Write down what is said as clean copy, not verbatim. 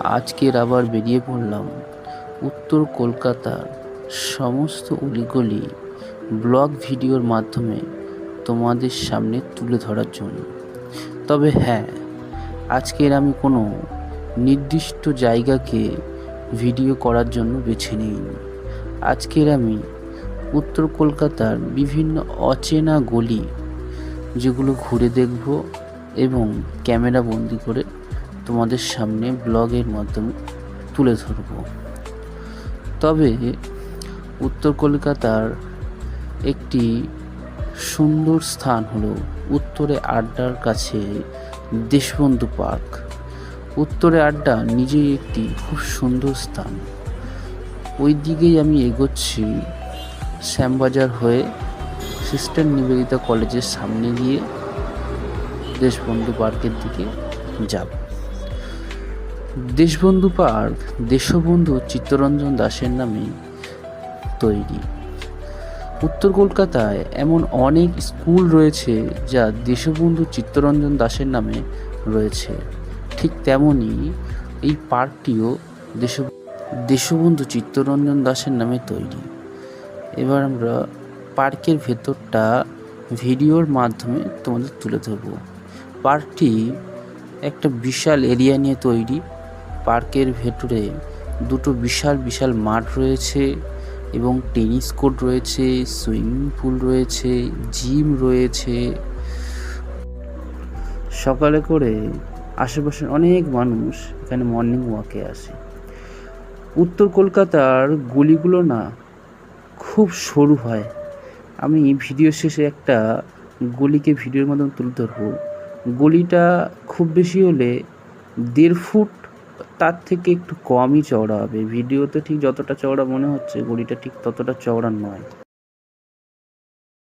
আজকের আবার বেরিয়ে পড়লাম উত্তর কলকাতার সমস্ত অলিগলি ব্লগ ভিডিওর মাধ্যমে তোমাদের সামনে তুলে ধরার জন্য। তবে হ্যাঁ, আজকের আমি কোনো নির্দিষ্ট জায়গাকে ভিডিও করার জন্য বেছে নিইনি। আজকের আমি উত্তর কলকাতার বিভিন্ন অচেনা গলি যেগুলো ঘুরে দেখব এবং ক্যামেরা বন্দি করে তোমাদের সামনে ব্লগের মাধ্যমে তুলে ধরব। তবে উত্তর কলকাতার একটি সুন্দর স্থান হলো উত্তরে আড্ডার কাছে দেশবন্ধু পার্ক। উত্তরে আড্ডা নিজেই একটি খুব সুন্দর স্থান। ওই দিকেই আমি এগোচ্ছি শ্যামবাজার হয়ে সিস্টার নিবেদিতা কলেজের সামনে গিয়ে দেশবন্ধু পার্কের দিকে যাব। দেশবন্ধু পার্ক দেশবন্ধু চিত্তরঞ্জন দাসের নামে তৈরি। উত্তর কলকাতায় এমন অনেক স্কুল রয়েছে যা দেশবন্ধু চিত্তরঞ্জন দাসের নামে রয়েছে, ঠিক তেমনই এই পার্কটিও দেশবন্ধু চিত্তরঞ্জন দাসের নামে তৈরি। এবার আমরা পার্কের ভেতরটা ভিডিওর মাধ্যমে তোমাদের তুলে ধরব। পার্কটি একটা বিশাল এরিয়া নিয়ে তৈরি। পার্কের ভেতরে দুটো বিশাল বিশাল মাঠ রয়েছে এবং টেনিস কোর্ট রয়েছে, সুইমিং পুল রয়েছে, জিম রয়েছে। সকালে করে আশেপাশের অনেক মানুষ এখানে মর্নিং ওয়াকে আসে। উত্তর কলকাতার গলিগুলো না খুব সরু হয়। আমি ভিডিও শেষে একটা গলিকে ভিডিওর মাধ্যমে তুলে ধরবো। গলিটা খুব বেশি হলে 1.5 ফুট, তার থেকে একটু কমই চওড়া হবে। ভিডিওতে ঠিক যতটা চওড়া মনে হচ্ছে গলিটা ঠিক ততটা চওড়া নয়।